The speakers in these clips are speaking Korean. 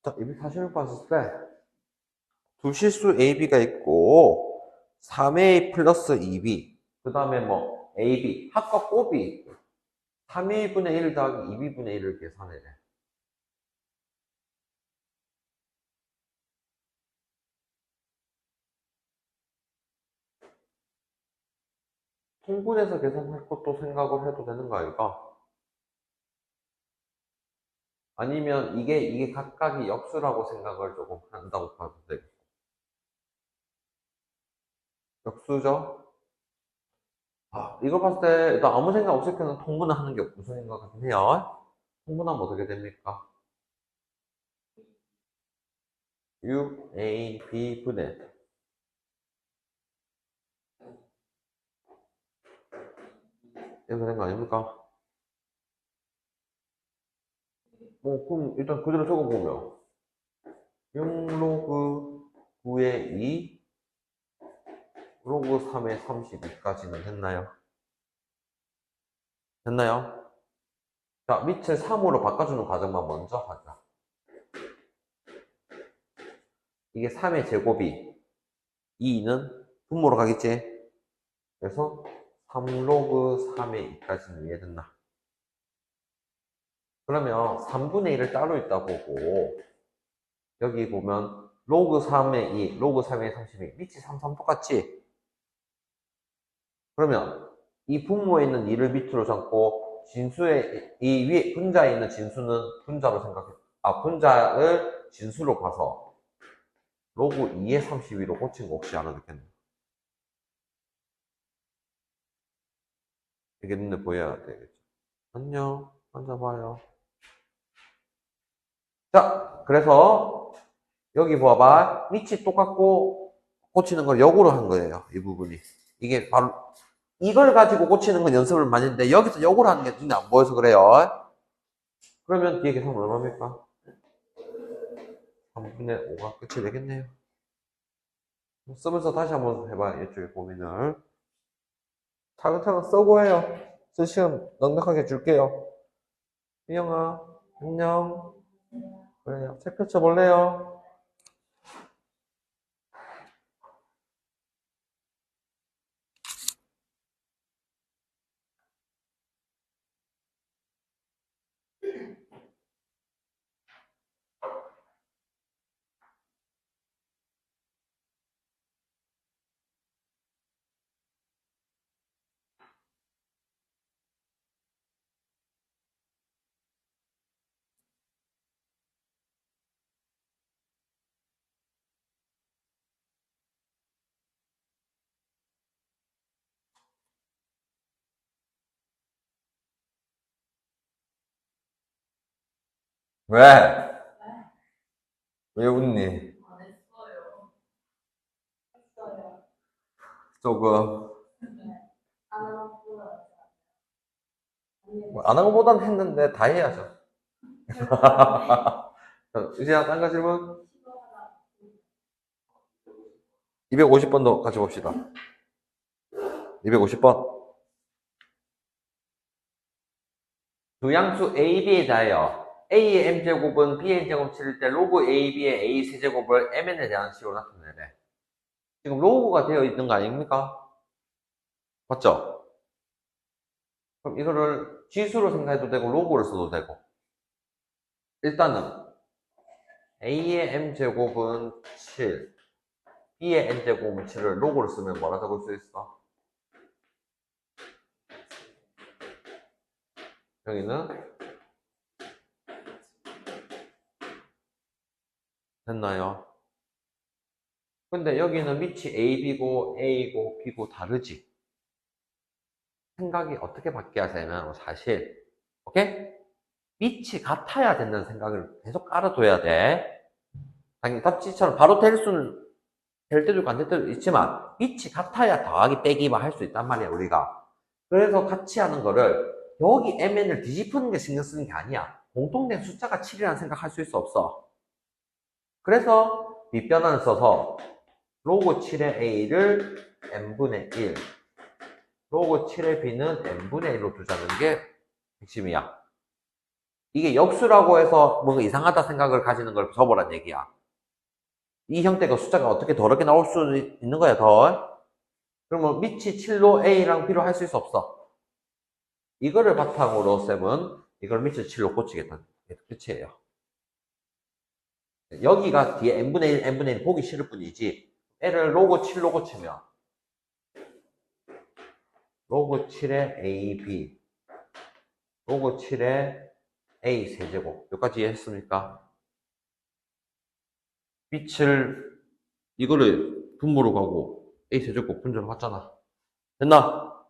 자, 246 봤을 때, 두 실수 AB가 있고, 3A 플러스 2B, 그 다음에 뭐, AB, 합과 곱이 3A분의 1 더하기 2B분의 1을 계산해야 돼. 통분해서 계산할 것도 생각을 해도 되는 거 아닐까? 아니면 이게 각각이 역수라고 생각을 조금 한다고 봐도 되고. 역수죠? 아, 이거 봤을 때 일단 아무 생각 없을 때는 통분하는 게 우선인 것 같긴 해요. 통분하면 어떻게 됩니까? 6AB 분의 이렇게 되는 거 아닙니까? 뭐 그럼 일단 그대로 적어보면 6로그 9의 2 로그 3의 32까지는 됐나요? 됐나요? 자, 밑을 3으로 바꿔주는 과정만 먼저 하자. 이게 3의 제곱이 2는 분모로 가겠지? 그래서 3로그 3의 2까지는 이해됐나? 그러면 3분의 1을 따로 있다 보고 여기 보면 로그 3의 2, 로그 3의 32 밑이 3, 3 똑같지? 그러면 이 분모에 있는 2를 밑으로 잡고 진수의 이 위에 분자에 있는 진수는 분자로 생각해. 아, 분자를 진수로 봐서 로그 2의 32로 고친 거 혹시 알아듣겠네. 이게 눈에 보여야 되겠죠. 안녕. 앉아봐요. 자, 그래서 여기 봐봐. 밑이 똑같고 고치는 걸 역으로 한 거예요. 이 부분이. 이게 바로 이걸 가지고 고치는 건 연습을 많이 했는데 여기서 역으로 하는 게 눈에 안 보여서 그래요. 그러면 뒤에 계산 얼마입니까? 3분의 5가 끝이 되겠네요. 쓰면서 다시 한번 해봐요. 이쪽에 고민을. 차근차근 쓰고 해요. 쓸 시간 넉넉하게 줄게요. 미영아, 안녕. 그래요. 책 펼쳐볼래요? 왜? 왜 웃니? 조금. 뭐안 한 것보단 했는데 다 해야죠. 이제야 딴거 질문? 250번도 같이 봅시다. 250번. 두 양수 A, B에 대하여 A의 M제곱은 B의 N제곱 칠 때 로그 A, B의 A 세제곱을 MN에 대한 식으로 나타내래. 지금 로그가 되어 있는 거 아닙니까? 맞죠? 그럼 이거를 지수로 생각해도 되고 로그를 써도 되고. 일단은 A의 M제곱은 7, B의 N제곱은 7을 로그로 쓰면 뭐라 적을 수 있어? 여기는 됐나요? 근데 여기는 밑이 A, B고 A고 B고 다르지. 생각이 어떻게 바뀌어야 되냐면 사실 오케이? 밑이 같아야 된다는 생각을 계속 깔아둬야 돼. 당연히 답지처럼 바로 될 때도 있고 안 될 때도 있지만 밑이 같아야 더하기 빼기만 할 수 있단 말이야 우리가. 그래서 같이 하는 거를 여기 MN을 뒤집는 게 신경 쓰는 게 아니야. 공통된 숫자가 7이라는 생각할 수 있어 없어? 그래서 빗변환을 써서 로그 7의 A를 n분의 1, 로그 7의 B는 n분의 1로 두자는 게 핵심이야. 이게 역수라고 해서 뭔가 이상하다 생각을 가지는 걸 접어란 얘기야. 이 형태가 숫자가 어떻게 더럽게 나올 수 있는 거야, 더. 그러면 밑이 7로 A랑 B로 할 수 있어, 없어? 이거를 바탕으로 쌤은 이걸 밑을 7로 고치겠다. 끝이에요. 여기가 뒤에 n분의 1, n분의 1 보기 싫을 뿐이지, L을 로그 7로 고치면 로그 7의 AB, 로그 7의 A 세제곱. 여기까지 이해했습니까? 빛을, 이거를 분모로 가고 A 세제곱 분모로 갔잖아. 됐나?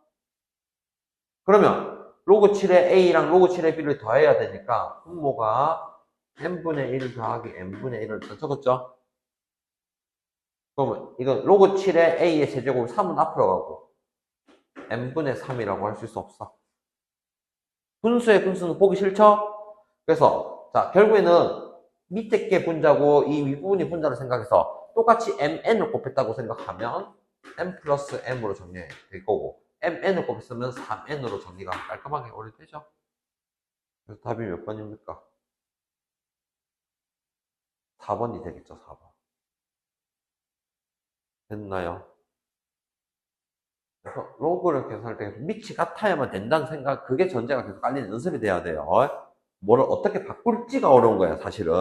그러면 로그 7의 A랑 로그 7의 B를 더해야 되니까 분모가 n분의 1 더하기 n분의 1을 적었죠? 그러면 이건 로그 7의 A의 세제곱 3은 앞으로 가고 n분의 3이라고 할 수 있어, 없어? 분수의 분수는 보기 싫죠? 그래서 자 결국에는 밑에 게 분자고 이 윗부분이 분자를 생각해서 똑같이 mn을 곱했다고 생각하면 m 플러스 m으로 정리될 거고 mn을 곱했으면 3n으로 정리가 깔끔하게 오래되죠. 그래서 답이 몇 번입니까? 4번이 되겠죠. 4번. 됐나요? 그래서 로그를 계산할 때 밑이 같아야만 된다는 생각, 그게 전제가 계속 깔리는 연습이 돼야 돼요. 뭐를 어떻게 바꿀지가 어려운 거야, 사실은.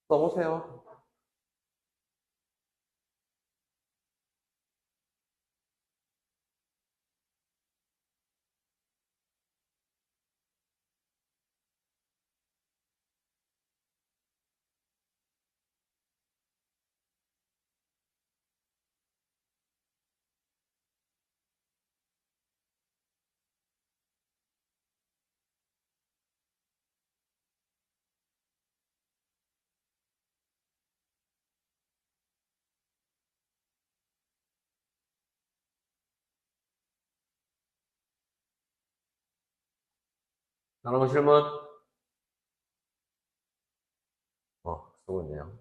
써보세요. 다른 거 질문? 쓰고 있네요.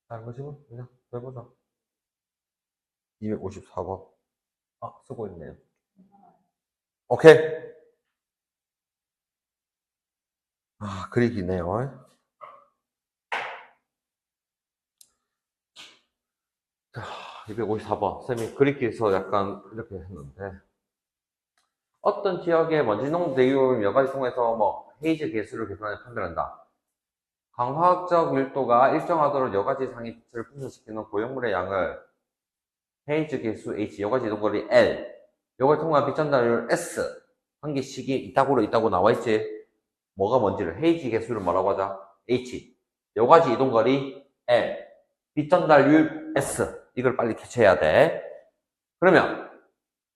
다른 거 질문? 그냥 해보자. 254번. 쓰고 있네요. 오케이. 글이 기네요. 자, 254번. 쌤이 그리기에서 약간 이렇게 했는데, 어떤 지역의 먼지 농도 대기오염 몇 가지 통해서 헤이즈 개수를 계산해 판별한다. 광화학적 밀도가 일정하도록 여가지 상위 빛을 분산시키는 고용물의 양을 헤이즈 개수 H, 여가지 이동거리 L, 요걸 통한 빛 전달률 S, 한개씩이 이따구로 나와있지. 뭐가 뭔지를, 헤이즈 개수를 뭐라고 하자? H, 여가지 이동거리 L, 빛 전달률 S. 이걸 빨리 캐치해야 돼. 그러면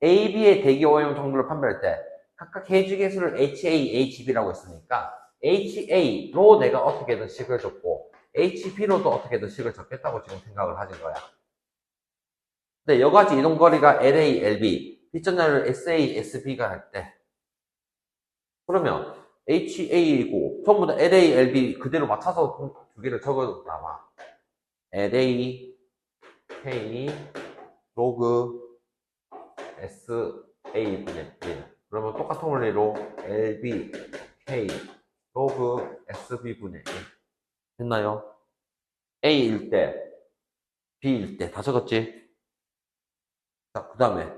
A, B의 대기 오염 정도를 판별할 때 각각 헤이즈 개수를 HA, HB라고 했으니까 HA로 내가 어떻게든 식을 줬고 HB로도 어떻게든 식을 줬겠다고 지금 생각을 하신 거야. 근데 여가지 이동거리가 LA, LB, 빛전달률 SA, SB가 할 때 그러면 HA이고 전부 다 LA, LB 그대로 맞춰서 두 개를 적어도 나와. LA, K, 로그 SA 분의 1. 그러면 똑같은 원리로 LB, K, 로그 SB분의 1. 됐나요? A일 때, B일 때 다 적었지? 자, 그 다음에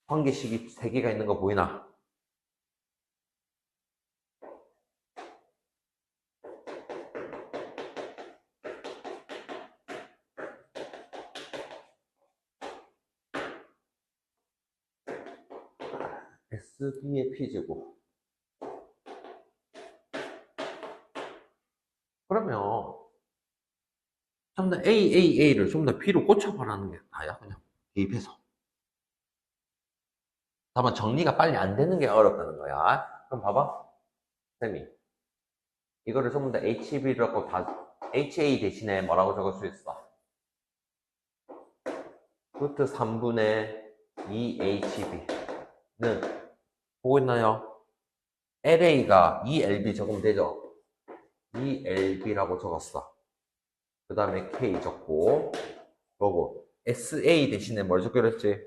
관계식이 3개가 있는 거 보이나? SB의 P제곱. 그러면 전부 다 AAA를 전부 다 B로 꽂혀버리는 게 나야, 그냥. 대입해서. 다만 정리가 빨리 안 되는 게 어렵다는 거야. 그럼 봐봐. 쌤이. 이거를 전부 다 HB라고 다, HA 대신에 뭐라고 적을 수 있어? 루트 3분의 2HB는 보고 있나요? LA가 2LB 적으면 되죠? 2LB라고 적었어. 그 다음에 K 적고, 그리고 SA 대신에 뭘 적기로 했지?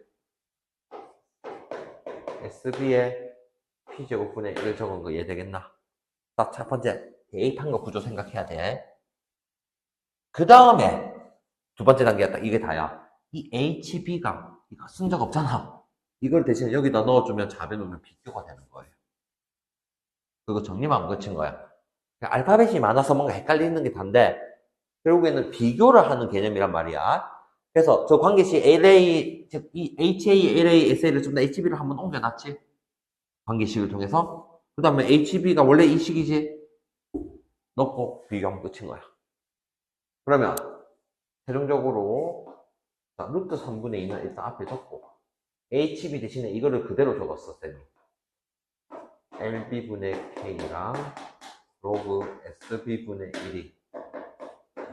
SB의 P제곱분의 1을 적은 거 이해되겠나? 자, 첫 번째, 대입한 거 구조 생각해야 돼. 그 다음에, 두 번째 단계가 딱 이게 다야. 이 HB가, 이거 쓴 적 없잖아. 이걸 대신 여기다 넣어주면 잡에 놓으면 비교가 되는 거예요. 그거 정리만 안 거친 거야. 그러니까 알파벳이 많아서 뭔가 헷갈리는 게 단데, 결국에는 비교를 하는 개념이란 말이야. 그래서 저 관계식 LA, 즉, 이 HA, LA, SA를 좀 더 HB를 한번 옮겨놨지. 관계식을 통해서. 그 다음에 HB가 원래 이 식이지. 넣고 비교하면 끝인 거야. 그러면, 최종적으로, 자, 루트 3분의 2는 일단 앞에 적고, HB 대신에 이거를 그대로 적었어, 쌤이. LB분의 K랑 로그 SB분의 1이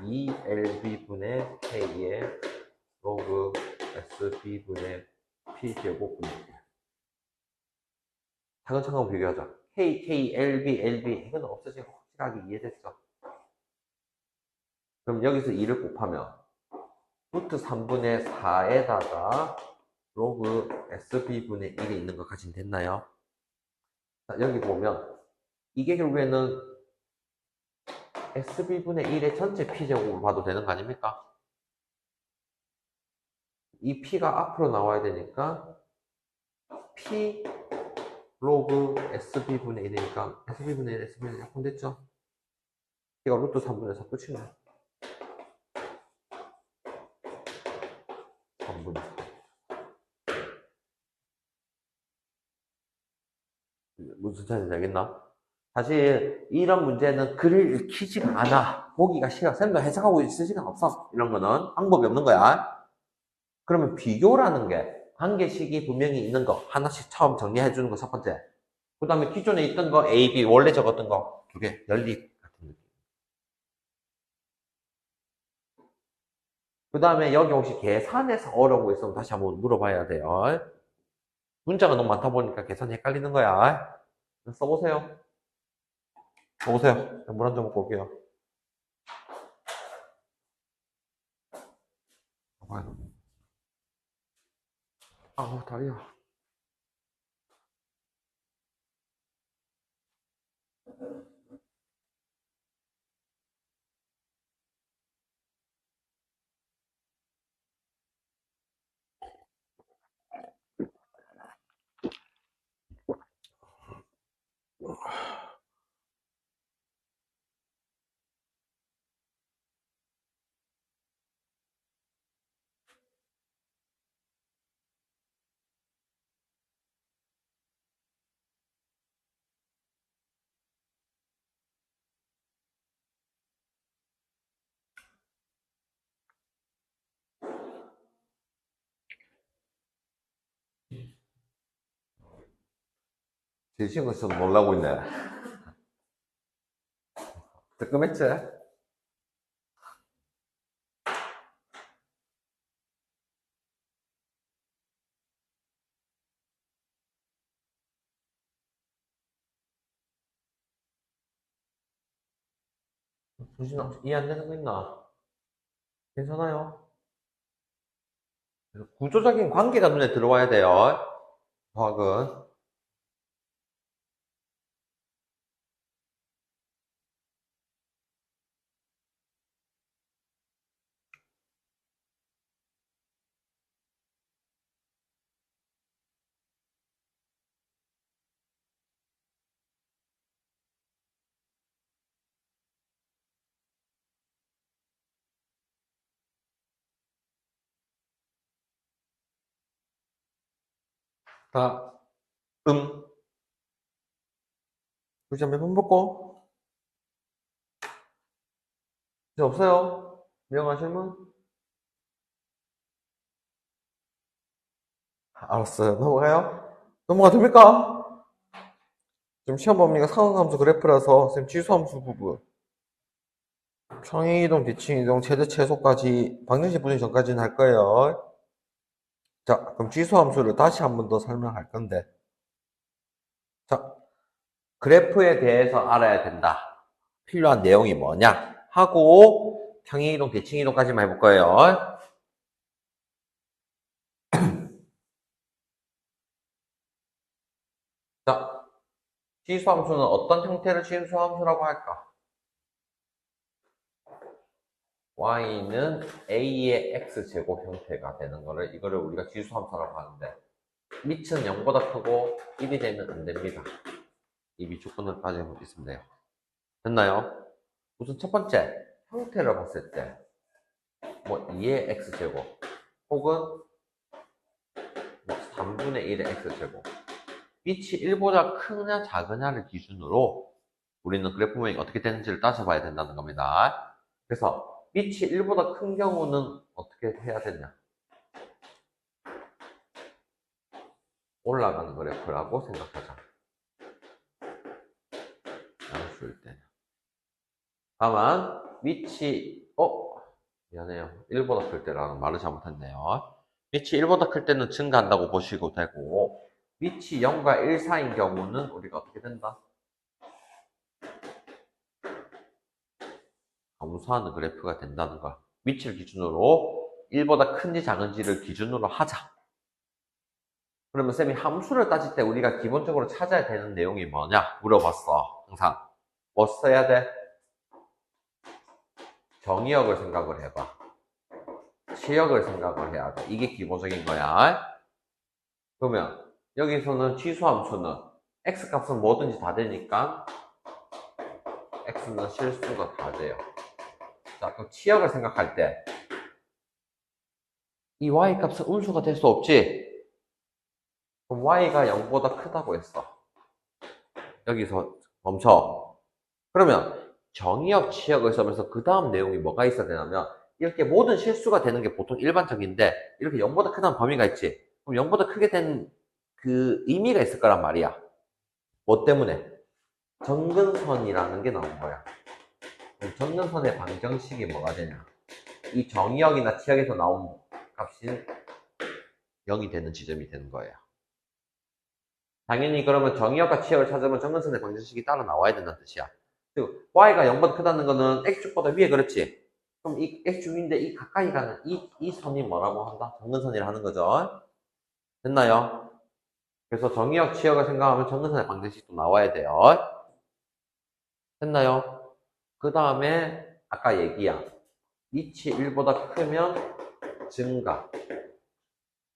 2LB분의 K의 로그 SB분의 P제곱분의 1. 차근차근 비교하자. K, K, LB, LB 이건 없어지고 확실하게 이해됐죠? 그럼 여기서 2를 곱하면 루트 3분의 4에다가 로그 SB분의 1이 있는 것까지는 됐나요? 자, 여기 보면 이게 결국에는 SB분의 1의 전체 P제곱을 봐도 되는 거 아닙니까? 이 P가 앞으로 나와야 되니까 P 로그 SB분의 1이니까 SB분의 1, SB분의 1 약분 됐죠? P가 루트 3분의 4 끝이네. 3분의 4. 무슨 차이인지 알겠나? 사실 이런 문제는 글을 읽히지가 않아. 보기가 싫어. 쌤도 해석하고 있을 시간 없어. 이런 거는 방법이 없는 거야. 그러면 비교라는 게 관계식이 분명히 있는 거 하나씩 처음 정리해 주는 거 첫 번째. 그 다음에 기존에 있던 거 A, B 원래 적었던 거 두 개 연립 같은 느낌. 그 다음에 여기 혹시 계산해서 어려운 거 있으면 다시 한번 물어봐야 돼요. 문자가 너무 많다 보니까 계산이 헷갈리는 거야. 써보세요. 써보세요. 물 한 잔 먹고 올게요. 아우, 다리야. 제 친구 있어서 놀라고 있네. 뜨끔했지? 정신 이해 안 되는 거 있나? 괜찮아요? 구조적인 관계가 눈에 들어와야 돼요. 과학은. 자, 글자 몇번 뽑고? 이제 없어요? 명하실 분? 알았어요. 넘어가요? 넘어가도 됩니까? 지금 시험 범위가 상응함수 그래프라서 쌤 지수함수 부분 평행이동, 비층이동, 최대 최소까지 방정식 분리 전까지는 할 거예요. 자, 그럼 지수함수를 다시 한 번 더 설명할 건데. 자, 그래프에 대해서 알아야 된다. 필요한 내용이 뭐냐? 하고 평행이동, 대칭이동까지만 해볼 거예요. 자, 지수함수는 어떤 형태를 지수함수라고 할까? y는 a의 x제곱 형태가 되는 거를 이거를 우리가 지수함수라고 하는데 밑은 0보다 크고 1이 되면 안 됩니다. 이 미조건을까지 있으면 돼요. 됐나요? 우선 첫 번째 형태를 봤을 때 뭐 2의 x제곱 혹은 3분의 1의 x제곱 밑이 1보다 크냐 작으냐를 기준으로 우리는 그래프 모양이 어떻게 되는지를 따져봐야 된다는 겁니다. 그래서 밑이 1보다 큰 경우는 어떻게 해야 되냐? 올라가는 그래프라고 생각하자. 양수일 때는. 다만 밑이 미안해요. 1보다 클 때라는 말을 잘못했네요. 밑이 1보다 클 때는 증가한다고 보시고 되고 밑이 0과 1 사이인 경우는 우리가 어떻게 된다? 감소하는 그래프가 된다는 거. 밑을 기준으로 1보다 큰지 작은지를 기준으로 하자. 그러면 쌤이 함수를 따질 때 우리가 기본적으로 찾아야 되는 내용이 뭐냐? 물어봤어. 항상. 뭐 써야 돼? 정의역을 생각을 해봐. 치역을 생각을 해야 돼. 이게 기본적인 거야. 그러면 여기서는 치수함수는 x값은 뭐든지 다 되니까 x는 실수가 다 돼요. 자, 그럼 치역을 생각할 때 이 y값은 음수가 될 수 없지? 그럼 y가 0보다 크다고 했어. 여기서 멈춰. 그러면 정의역, 치역을 써면서 그 다음 내용이 뭐가 있어야 되냐면 이렇게 모든 실수가 되는 게 보통 일반적인데 이렇게 0보다 크다는 범위가 있지. 그럼 0보다 크게 된 그 의미가 있을 거란 말이야. 뭐 때문에? 점근선이라는 게 나온 거야. 점근선의 방정식이 뭐가 되냐? 이 정의역이나 치역에서 나온 값이 0이 되는 지점이 되는 거예요. 당연히 그러면 정의역과 치역을 찾으면 점근선의 방정식이 따로 나와야 된다는 뜻이야. 그리고 y가 0보다 크다는 거는 x축보다 위에 그렇지? 그럼 이 x축 위인데 이 가까이 가는 이 선이 뭐라고 한다? 점근선이라 하는 거죠. 됐나요? 그래서 정의역, 치역을 생각하면 점근선의 방정식도 나와야 돼요. 됐나요? 그 다음에 아까 얘기한 밑이 1보다 크면 증가,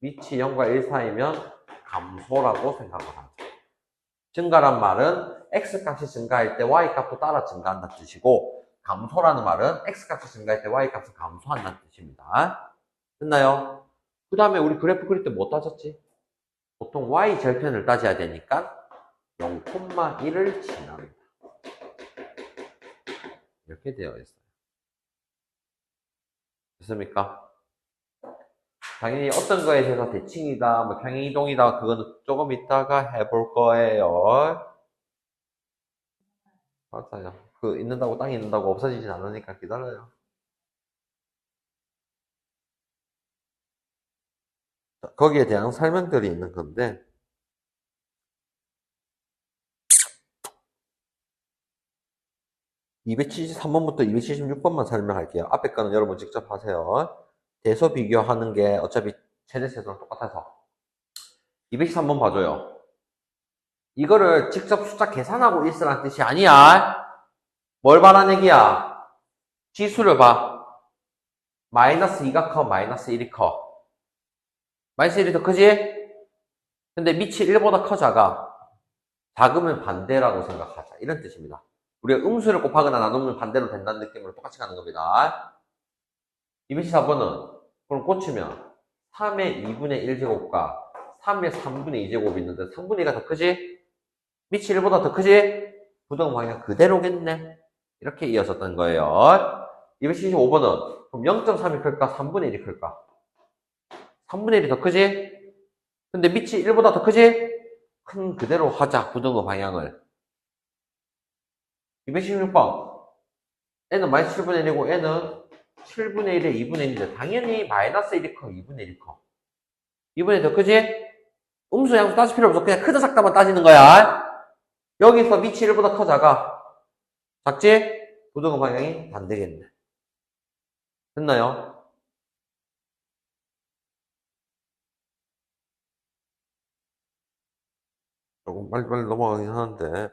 밑이 0과 1 사이면 감소라고 생각을 합니다. 증가란 말은 x값이 증가할 때 y값도 따라 증가한다는 뜻이고 감소라는 말은 x값이 증가할 때 y값은 감소한다는 뜻입니다. 됐나요? 그 다음에 우리 그래프 그릴 때 뭐 따졌지? 보통 y 절편을 따져야 되니까 0,1을 지납니다. 이렇게 되어 있어요. 됐습니까? 당연히 어떤 거에 대해서 대칭이다, 뭐 평행이동이다, 그거는 조금 이따가 해볼 거예요. 맞아요. 그 있는다고 땅이 있는다고 없어지진 않으니까 기다려요. 거기에 대한 설명들이 있는 건데 273번부터 276번만 설명할게요. 앞에 거는 여러분 직접 하세요. 대소 비교하는 게 어차피 최대세수랑 똑같아서 213번 봐줘요. 이거를 직접 숫자 계산하고 있으라는 뜻이 아니야. 뭘 봐라는 얘기야? 지수를 봐. 마이너스 2가 커, 마이너스 1이 커. 마이너스 1이 더 크지? 근데 밑이 1보다 커, 작아. 작으면 반대라고 생각하자. 이런 뜻입니다. 우리가 음수를 곱하거나 나누면 반대로 된다는 느낌으로 똑같이 가는 겁니다. 224번은 그럼 꽂히면 3의 2분의 1제곱과 3의 3분의 2제곱이 있는데 3분의 2가 더 크지? 밑이 1보다 더 크지? 부동 방향 그대로겠네. 이렇게 이어졌던 거예요. 275번은 그럼 0.3이 클까? 3분의 1이 클까? 3분의 1이 더 크지? 근데 밑이 1보다 더 크지? 큰 그대로 하자. 부등호 방향을. 216번. n은 마이너스 7분의 1이고 n은 7분의 1에 2분의 1인데 당연히 마이너스 1이 커, 2분의 1이 커. 이번에 더 크지? 음수 양수 따질 필요 없어. 그냥 크다 작다만 따지는 거야. 여기서 밑이 1보다 커 작아? 작지? 부등호 방향이 반대겠네. 됐나요? 조금 빨리빨리 넘어가긴 하는데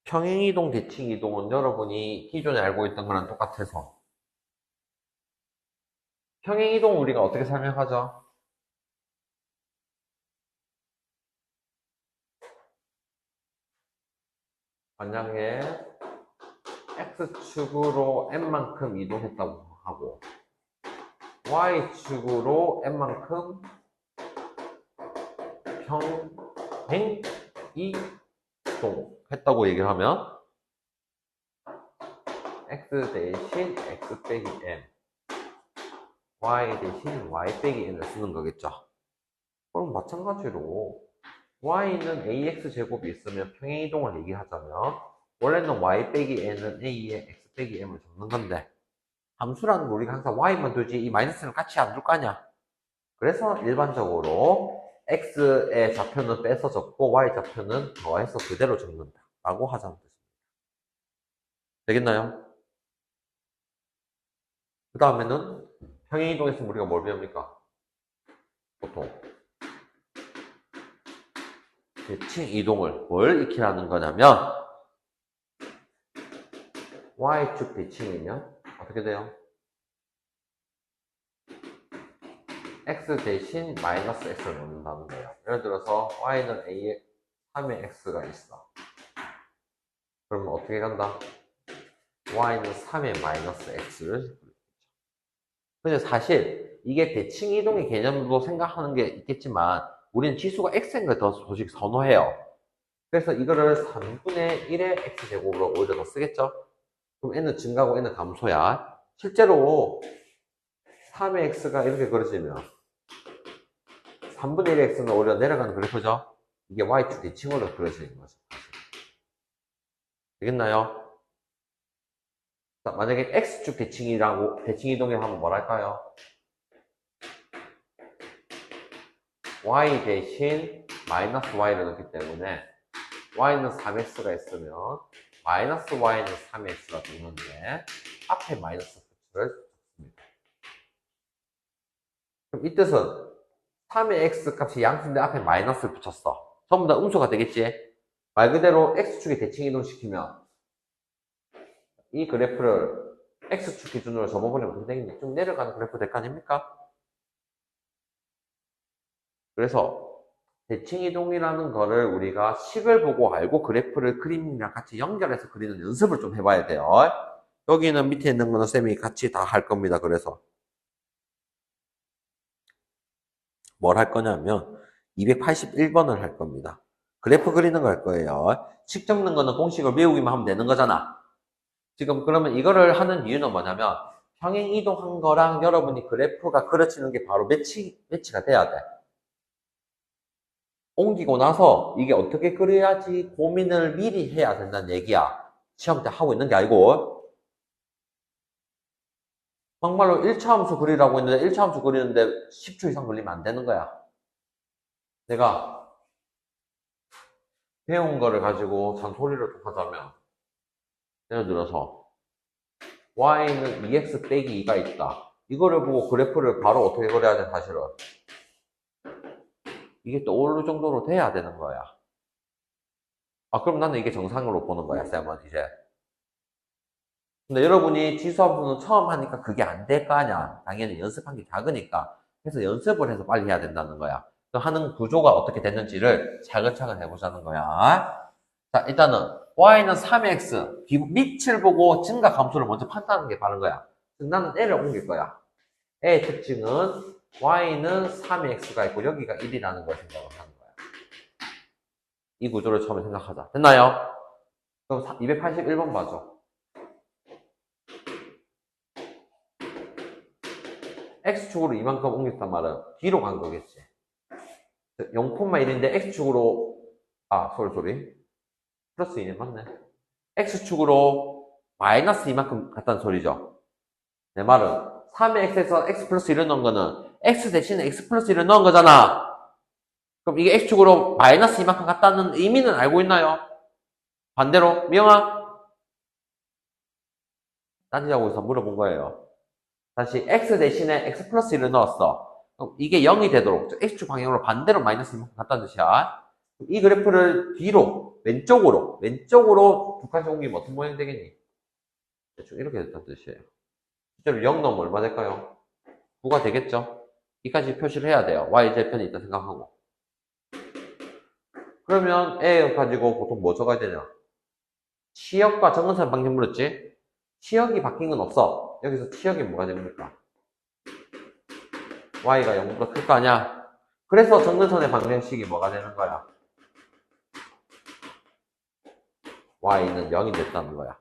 평행이동, 대칭이동은 여러분이 기존에 알고 있던 거랑 똑같아서 평행이동 우리가 어떻게 설명하죠? 만약에 X축으로 N만큼 이동했다고 하고 Y축으로 N만큼 평행이동했다고 얘기를 하면 X 대신 X 빼기 N Y 대신 Y 빼기 N을 쓰는 거겠죠. 그럼 마찬가지로 Y는 AX 제곱이 있으면 평행이동을 얘기하자면 원래는 Y 빼기 N은 A에 X 빼기 M을 적는 건데 함수라는 거 우리가 항상 Y만 두지 이 마이너스는 같이 안 둘 거 아니야. 그래서 일반적으로 X의 좌표는 빼서 적고 Y 좌표는 더해서 그대로 적는다 라고 하자는 뜻입니다. 되겠나요? 그 다음에는 평행이동에서 우리가 뭘 배웁니까? 보통 대칭 이동을 뭘 익히라는 거냐면 Y축 대칭이면 어떻게 돼요? X 대신 마이너스 X를 넣는다는 거예요. 예를 들어서 Y는 A에 3의 X가 있어. 그러면 어떻게 간다? Y는 3의 마이너스 X를. 근데 사실 이게 대칭 이동의 개념으로 생각하는 게 있겠지만 우리는 지수가 X인 걸 더 솔직히 선호해요. 그래서 이거를 3분의 1의 X제곱으로 오히려 더 쓰겠죠? 그럼 N은 증가고 N은 감소야. 실제로 3의 X가 이렇게 그려지면 3분의 1의 X는 오히려 내려가는 그래프죠? 이게 Y축 대칭으로 그려지는 거죠. 되겠나요? 자, 만약에 X축 대칭이라고, 대칭이동에 하면 뭐랄까요? Y 대신 마이너스 Y를 넣기 때문에 Y는 3X가 있으면 마이너스 Y는 3X가 되는데 앞에 마이너스 표시를 씁니다. 그럼 이 뜻은 3의 X 값이 양수인데 앞에 마이너스를 붙였어. 전부 다 음수가 되겠지? 말 그대로 X축에 대칭 이동시키면 이 그래프를 X축 기준으로 접어보면 어떻게 되겠니? 좀 내려가는 그래프 될 거 아닙니까? 그래서 대칭 이동이라는 거를 우리가 식을 보고 알고 그래프를 그림이랑 같이 연결해서 그리는 연습을 좀 해봐야 돼요. 여기는 밑에 있는 거는 쌤이 같이 다 할 겁니다. 그래서 뭘 할 거냐면 281번을 할 겁니다. 그래프 그리는 거 할 거예요. 식 적는 거는 공식을 외우기만 하면 되는 거잖아. 지금 그러면 이거를 하는 이유는 뭐냐면 평행 이동한 거랑 여러분이 그래프가 그려지는 게 바로 매치가 돼야 돼. 옮기고 나서 이게 어떻게 그려야지 고민을 미리 해야 된다는 얘기야. 시험 때 하고 있는 게 아니고. 막말로 1차 함수 그리라고 했는데 1차 함수 그리는데 10초 이상 걸리면 안 되는 거야. 내가 배운 거를 가지고 잔소리를 좀 하자면 예를 들어서 y는 2x 빼기 2가 있다. 이거를 보고 그래프를 바로 어떻게 그려야 돼 사실은. 이게 떠오를 정도로 돼야 되는 거야. 아 그럼 나는 이게 정상으로 보는 거야 쌤은 이제. 근데 여러분이 지수함수는 처음 하니까 그게 안 될 거 아니야. 당연히 연습한 게 작으니까. 그래서 연습을 해서 빨리 해야 된다는 거야. 그 하는 구조가 어떻게 됐는지를 차근차근 해보자는 거야. 자, 일단은 y는 3x, 밑을 보고 증가 감소를 먼저 판단하는 게 바른 거야. 나는 애를 옮길 거야. 애의 특징은 y는 3x가 있고 여기가 1이라는 걸 생각을 하는 거야. 이 구조를 처음에 생각하자. 됐나요? 그럼 281번 봐줘. X축으로 이만큼 옮겼단 말은 뒤로 간 거겠지. 0,1인데 X축으로, 소리. 플러스 2네, 맞네. X축으로 마이너스 이만큼 갔다는 소리죠. 내 말은 3의 X에서 X 플러스 1을 넣은 거는 x 대신에 x 플러스 1을 넣은 거잖아. 그럼 이게 x축으로 마이너스 이만큼 같다는 의미는 알고 있나요? 반대로 미영아 따지자고 해서 물어본 거예요. 다시 x 대신에 x 플러스 1을 넣었어. 그럼 이게 0이 되도록 x축 방향으로 반대로 마이너스 이만큼 같다는 뜻이야. 이 그래프를 뒤로 왼쪽으로 두 칸씩 옮기면 어떤 모양이 되겠니? 대충 이렇게 됐다는 뜻이에요. 실제로 0 넣으면 얼마 될까요? 9가 되겠죠? 이까지 표시를 해야 돼요. y절편이 있다 생각하고. 그러면 A 가지고 보통 뭐 적어야 되냐? 치역과 정근선 방정 물었지? 치역이 바뀐 건 없어. 여기서 치역이 뭐가 됩니까? y가 0보다 클 거 아니야? 그래서 정근선의 방정식이 뭐가 되는 거야? y는 0이 됐다는 거야.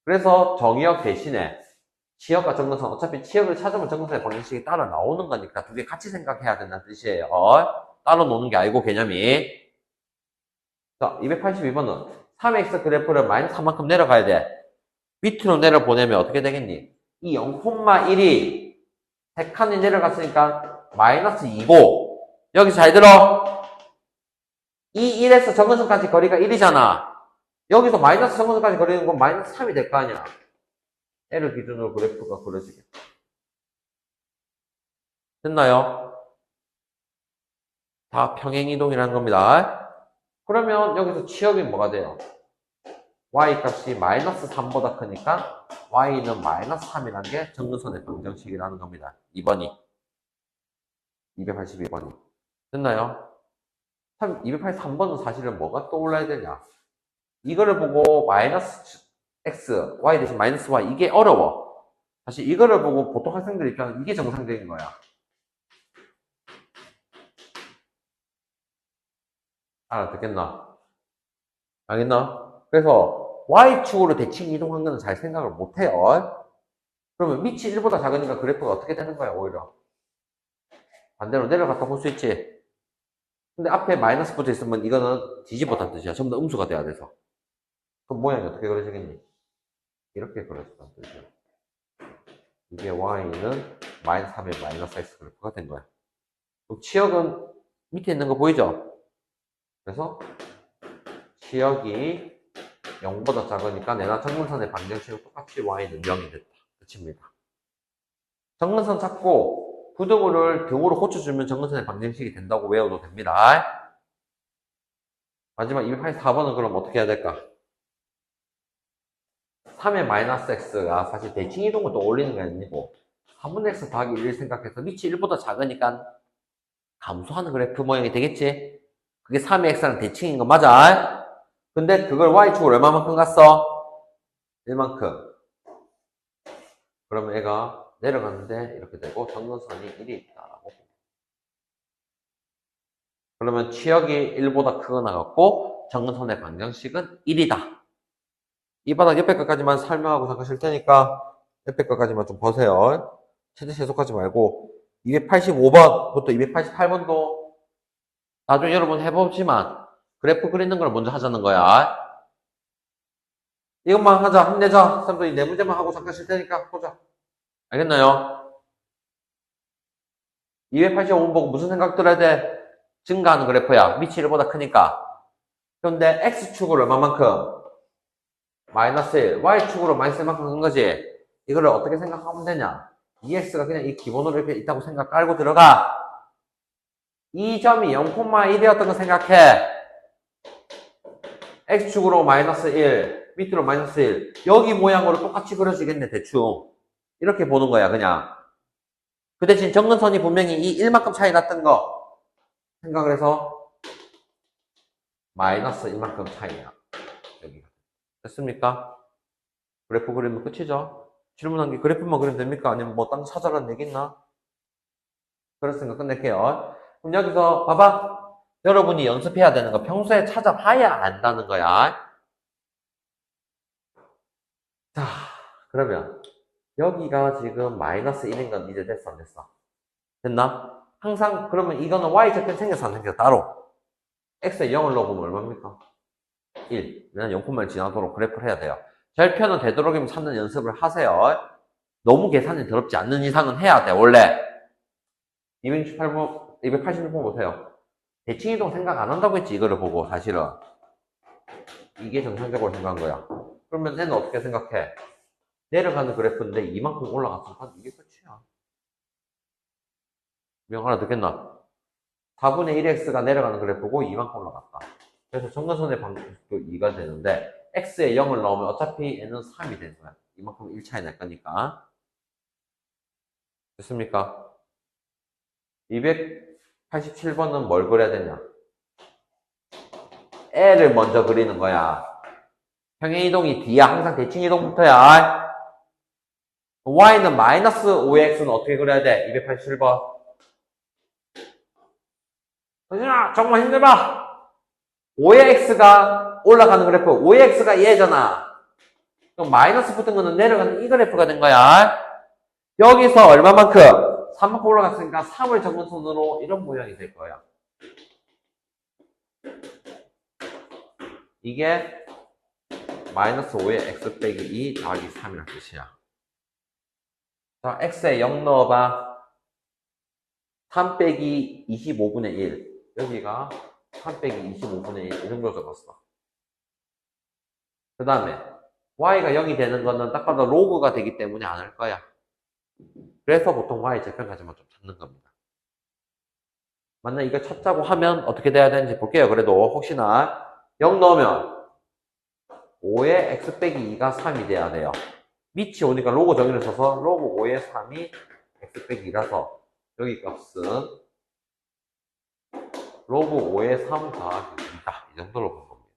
그래서 정의역 대신에 치역과 정근선, 어차피 치역을 찾으면 정근선의 방정식이 따라 나오는 거니까 두 개 같이 생각해야 된다는 뜻이에요. 따로 노는 게 아니고 개념이. 자, 282번은 3x 그래프를 마이너스 3만큼 내려가야 돼. 밑으로 내려보내면 어떻게 되겠니? 이 0,1이 3칸이 내려갔으니까 마이너스 2고 여기서 잘 들어. 이 1에서 정근선까지 거리가 1이잖아. 여기서 마이너스 정근선까지 거리는 건 마이너스 3이 될 거 아니야. L을 기준으로 그래프가 그려지겠다. 됐나요? 다 평행이동이라는 겁니다. 그러면 여기서 치역이 뭐가 돼요? y 값이 마이너스 3보다 크니까 y는 마이너스 3이라는 게 정근선의 방정식이라는 겁니다. 2번이. 282번이. 됐나요? 283번은 사실은 뭐가 떠올라야 되냐? 이거를 보고 마이너스 x, y 대신 마이너스 y 이게 어려워. 사실 이거를 보고 보통 학생들 입장은 이게 정상적인 거야. 알아듣겠나? 알겠나? 그래서 y축으로 대칭 이동한 거는 잘 생각을 못 해요. 그러면 밑이 1보다 작으니까 그래프가 어떻게 되는 거야, 오히려? 반대로 내려갔다 볼 수 있지. 근데 앞에 마이너스 붙어 있으면 이거는 뒤집었다는 뜻이야. 전부 다 음수가 돼야 돼서. 그럼 모양이 어떻게 그려지겠니? 이렇게 그려졌다는 뜻이야. 이게 y는 마이너스 3의 마이너스 x 그래프가 된 거야. 그럼 치역은 밑에 있는 거 보이죠? 그래서 치역이 0보다 작으니까 내가 정근선의 방정식은 똑같이 y는 0이 됐다. 끝입니다. 정근선 찾고 부등호를 등호로 고쳐주면 정근선의 방정식이 된다고 외워도 됩니다. 마지막 284번은 그럼 어떻게 해야 될까? 3의 마이너스 x가 사실 대칭 이동을 또 올리는 게 아니고 3분의 x 더하기 1을 생각해서 밑이 1보다 작으니까 감소하는 그래프 모양이 되겠지? 그게 3의 x랑 대칭인 거 맞아? 근데 그걸 y축으로 얼마만큼 갔어? 1만큼. 그러면 애가 내려갔는데 이렇게 되고 정근선이 1이 있다라고. 그러면 치역이 1보다 크거나 같고 정근선의 방정식은 1이다. 이 바닥 옆에 것까지만 설명하고 잠깐 쉴 테니까 옆에 것까지만 좀 보세요. 최대 계속하지 말고 285번부터 288번도 나중에 여러분 해보지만 그래프 그리는 걸 먼저 하자는 거야. 이것만 하자. 힘내자. 쌤도 이 네 문제만 하고 잠깐 쉴 테니까 보자. 알겠나요? 285번 보고 무슨 생각 들어야 돼? 증가하는 그래프야. 밑이 1보다 크니까. 그런데 X축으로 얼마만큼? 마이너스 1. Y축으로 마이너스 1만큼 큰 거지. 이거를 어떻게 생각하면 되냐? EX가 그냥 이 기본으로 이렇게 있다고 생각 깔고 들어가. 이 점이 0,1이었던 거 생각해. X축으로 마이너스 1, 밑으로 마이너스 1. 여기 모양으로 똑같이 그려지겠네, 대충. 이렇게 보는 거야, 그냥. 그 대신 정근선이 분명히 이 1만큼 차이 났던 거 생각을 해서 마이너스 1만큼 차이야. 여기가. 됐습니까? 그래프 그리면 끝이죠? 질문한 게 그래프만 그리면 됩니까? 아니면 뭐 딴 찾아라는 얘기 있나? 그랬으니까 끝낼게요. 그럼 여기서 봐봐. 여러분이 연습해야 되는 거 평소에 찾아봐야 안다는 거야. 자, 그러면 여기가 지금 마이너스 1인 건 이제 됐어 안 됐어? 됐나? 항상 그러면 이거는 y절편 생겼어 안 생겼어? 따로 x에 0을 넣어보면 얼마입니까? 1. 왜냐면 0콤마를 지나도록 그래프를 해야 돼요. 절편은 되도록이면 찾는 연습을 하세요. 너무 계산이 더럽지 않는 이상은 해야 돼 원래. 268번, 286번 보세요. 대칭이동 생각 안 한다고 했지, 이거를 보고, 사실은. 이게 정상적으로 생각한 거야. 그러면 얘는 어떻게 생각해? 내려가는 그래프인데 이만큼 올라갔으면 이게 끝이야. 명 알아듣겠나? 4분의 1x가 내려가는 그래프고 이만큼 올라갔다. 그래서 정근선의 방식도 2가 되는데 x에 0을 넣으면 어차피 n은 3이 되는 거야. 이만큼 1 차이 날 거니까. 됐습니까? 287번은 뭘 그려야 되냐? L을 먼저 그리는 거야. 평행이동이 D야. 항상 대칭이동부터야. Y는 마이너스 5x는 어떻게 그려야 돼? 287번. 선진아, 정말 힘들어. 5의 x가 올라가는 그래프. 5의 x가 얘잖아. 그럼 마이너스 붙은 거는 내려가는 이 그래프가 된 거야. 여기서 얼마만큼? 3만큼 올라갔으니까 3을 정근선으로 이런 모양이 될 거야. 이게 마이너스 5의 x 빼기 2 더하기 3이라는 뜻이야. 자, x에 0 넣어봐. 3 빼기 25분의 1. 여기가 3 빼기 25분의 1. 이 정도 적었어. 그 다음에 y가 0이 되는 거는 딱 봐도 로그가 되기 때문에 안 할 거야. 그래서 보통 y 절편까지만 좀 찾는 겁니다. 만약 이거 찾자고 하면 어떻게 돼야 되는지 볼게요. 그래도 혹시나 0 넣으면 5의 x 빼기 2가 3이 돼야 돼요. 밑이 오니까 로그 정의를 써서 로그 5의 3이 x 빼기 2라서 여기 값은 로그 5의 3 더하기 2다. 이 정도로 본 겁니다.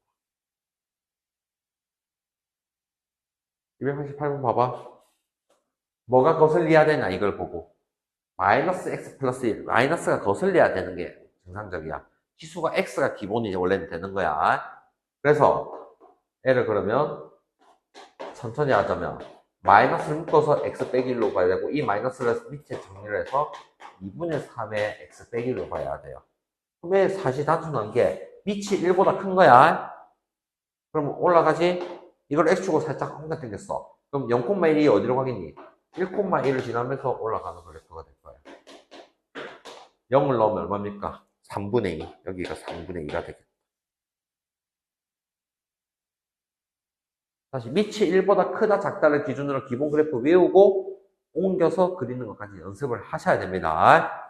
288번 봐봐. 뭐가 거슬려야 되냐 이걸 보고. 마이너스 x 플러스 1. 마이너스가 거슬려야 되는 게 정상적이야. 지수가 x가 기본이 원래는 되는 거야. 그래서 얘를 그러면 천천히 하자면 마이너스를 묶어서 x 빼기 1로 봐야 되고 이 마이너스를 밑에 정리를 해서 2분의 3의 x 빼기 1로 봐야 돼요. 그러면 사실 단순한 게 밑이 1보다 큰 거야. 그럼 올라가지? 이걸 x축으로 살짝 옮겨 당겼어. 그럼 0,1이 어디로 가겠니? 1,1을 지나면서 올라가는 그래프가 될 거야. 0을 넣으면 얼마입니까? 3분의 2. 여기가 3분의 2가 되겠다. 다시 밑이 1보다 크다 작다를 기준으로 기본 그래프 외우고 옮겨서 그리는 것까지 연습을 하셔야 됩니다.